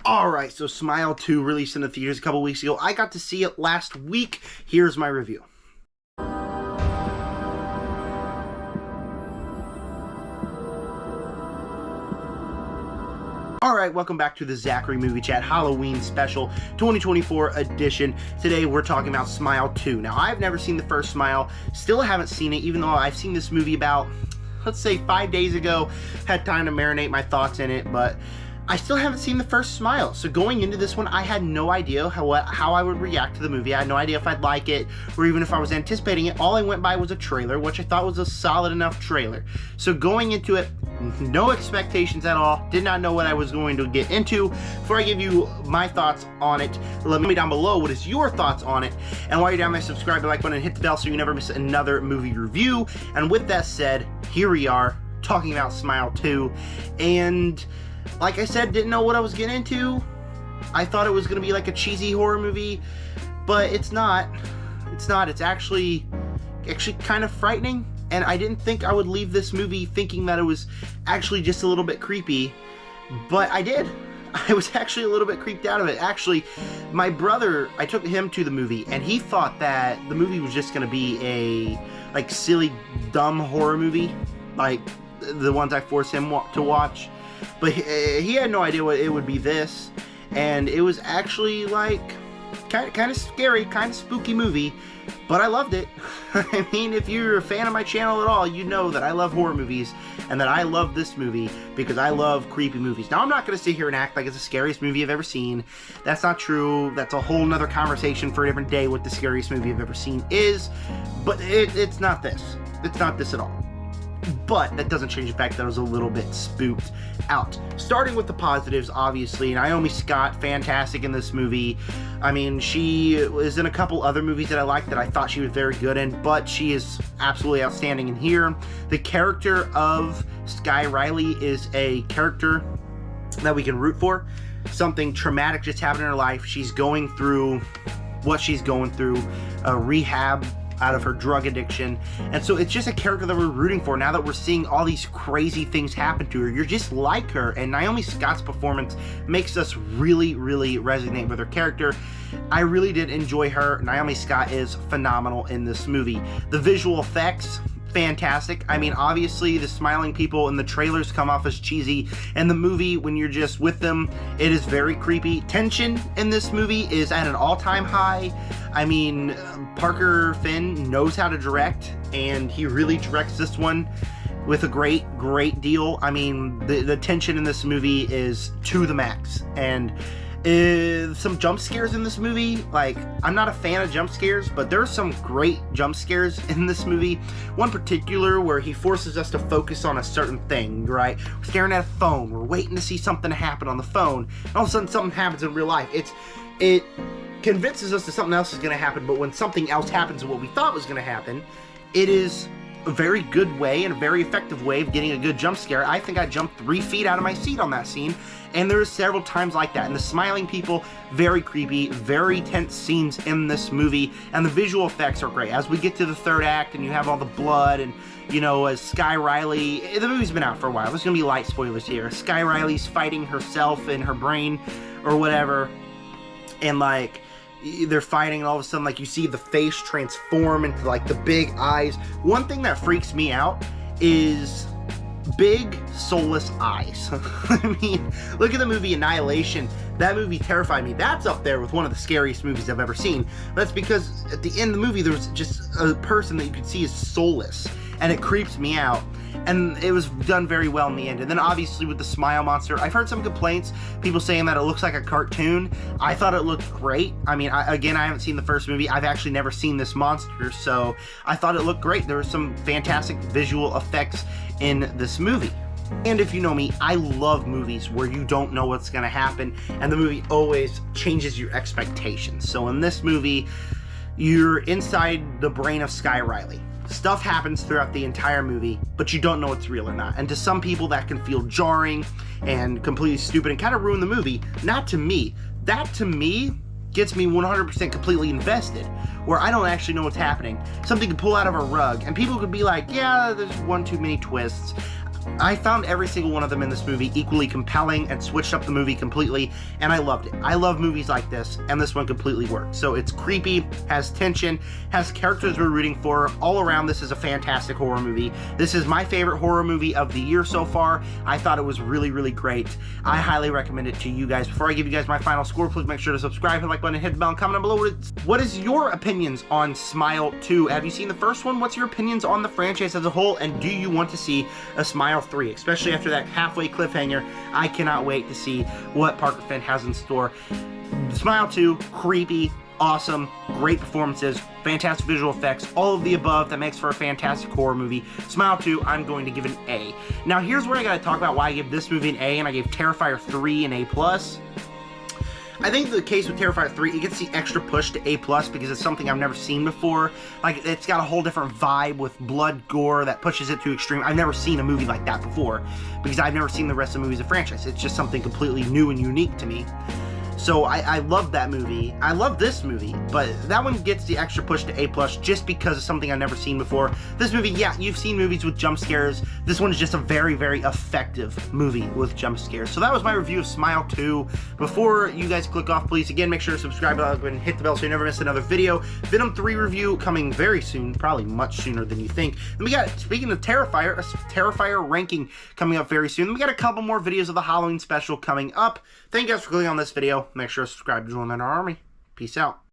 Alright, so Smile 2 released in the theaters a couple weeks ago. I got to see it last week. Here's my review. Alright, welcome back to the Zachary Movie Chat Halloween Special 2024 edition. Today we're talking about Smile 2. Now, I've never seen the first Smile, still haven't seen it, even though I've seen this movie about, let's say, 5 days ago. Had time to marinate my thoughts in it, but I still haven't seen the first Smile. So going into this one, I had no idea how I would react to the movie. I had no idea if I'd like it, or even if I was anticipating it. All I went by was a trailer, which I thought was a solid enough trailer. So going into it, no expectations at all. Did not know what I was going to get into. Before I give you my thoughts on it, let me know down below what is your thoughts on it. And while you're down there, subscribe, like button, and hit the bell so you never miss another movie review. And with that said, here we are talking about Smile 2. And like I said, didn't know what I was getting into. I thought it was going to be like a cheesy horror movie, but it's not. It's not. It's actually kind of frightening, and I didn't think I would leave this movie thinking that it was actually just a little bit creepy, but I did. I was actually a little bit creeped out of it. Actually, my brother, I took him to the movie, and he thought that the movie was just going to be a, like, silly, dumb horror movie, like the ones I forced him to watch. But he had no idea what it would be this, and it was actually like kind of scary, kind of spooky movie, but I loved it. I mean, if you're a fan of my channel at all, you know that I love horror movies, and that I love this movie because I love creepy movies. Now, I'm not going to sit here and act like it's the scariest movie I've ever seen. That's not true. That's a whole nother conversation for a different day, what the scariest movie I've ever seen is, but it's not this. It's not this at all. But that doesn't change the fact that I was a little bit spooked out. Starting with the positives, obviously, Naomi Scott, fantastic in this movie. I mean, she was in a couple other movies that I liked that I thought she was very good in, but she is absolutely outstanding in here. The character of Sky Riley is a character that we can root for. Something traumatic just happened in her life. She's going through what she's going through, rehab out of her drug addiction, and so it's just a character that we're rooting for now that we're seeing all these crazy things happen to her. You're just like her, and Naomi Scott's performance makes us really resonate with her character. I really did enjoy her. Naomi Scott is phenomenal in this movie. The visual effects, fantastic. I mean, obviously the smiling people in the trailers come off as cheesy, and the movie, when you're just with them, it is very creepy. Tension in this movie is at an all-time high. I mean, Parker Finn knows how to direct, and he really directs this one with a great deal. I mean, the tension in this movie is to the max, and some jump scares in this movie. Like, I'm not a fan of jump scares, but there's some great jump scares in this movie. One particular where he forces us to focus on a certain thing, right? We're staring at a phone, we're waiting to see something happen on the phone, and all of a sudden something happens in real life. It convinces us that something else is going to happen, but when something else happens to what we thought was going to happen, it is a very good way and a very effective way of getting a good jump scare. I think I jumped 3 feet out of my seat on that scene, and there's several times like that. And the smiling people, very creepy, very tense scenes in this movie, and the visual effects are great. As we get to the third act and you have all the blood, and you know, as Sky Riley, the movie's been out for a while, there's gonna be light spoilers here. Sky Riley's fighting herself in her brain or whatever, and like they're fighting, and all of a sudden, like, you see the face transform into like the big eyes. One thing that freaks me out is big soulless eyes. I mean, look at the movie Annihilation. That movie terrified me. That's up there with one of the scariest movies I've ever seen. That's because at the end of the movie there was just a person that you could see is soulless, and it creeps me out. And it was done very well in the end. And then obviously with the Smile Monster, I've heard some complaints, people saying that it looks like a cartoon. I thought it looked great. I mean, again, I haven't seen the first movie. I've actually never seen this monster, so I thought it looked great. There were some fantastic visual effects in this movie. And if you know me, I love movies where you don't know what's going to happen, and the movie always changes your expectations. So in this movie, you're inside the brain of Sky Riley. Stuff happens throughout the entire movie, but you don't know it's real or not. And to some people that can feel jarring and completely stupid and kind of ruin the movie. Not to me. That to me gets me 100% completely invested, where I don't actually know what's happening. Something could pull out of a rug, and people could be like, yeah, there's one too many twists. I found every single one of them in this movie equally compelling and switched up the movie completely, and I loved it. I love movies like this, and this one completely worked. So it's creepy, has tension, has characters we're rooting for. All around, this is a fantastic horror movie. This is my favorite horror movie of the year so far. I thought it was really, really great. I highly recommend it to you guys. Before I give you guys my final score, please make sure to subscribe, hit the like button, hit the bell, and comment down below what is your opinions on Smile 2. Have you seen the first one? What's your opinions on the franchise as a whole, and do you want to see a Smile 3, especially after that halfway cliffhanger? I cannot wait to see what Parker Finn has in store. Smile 2, creepy, awesome, great performances, fantastic visual effects, all of the above that makes for a fantastic horror movie. Smile 2, I'm going to give an A. Now here's where I gotta talk about why I give this movie an A and I gave Terrifier 3 an A+. I think the case with Terrifier 3, it gets the extra push to A+, because it's something I've never seen before. Like, it's got a whole different vibe with blood, gore, that pushes it to extreme. I've never seen a movie like that before, because I've never seen the rest of the movies of the franchise. It's just something completely new and unique to me. So I love that movie. I love this movie, but that one gets the extra push to A+, just because of something I've never seen before. This movie, yeah, you've seen movies with jump scares. This one is just a very, very effective movie with jump scares. So that was my review of Smile 2. Before you guys click off, please, again, make sure to subscribe and hit the bell so you never miss another video. Venom 3 review coming very soon, probably much sooner than you think. And we got, speaking of Terrifier, a Terrifier ranking coming up very soon. We got a couple more videos of the Halloween special coming up. Thank you guys for clicking on this video. Make sure to subscribe to join our army. Peace out.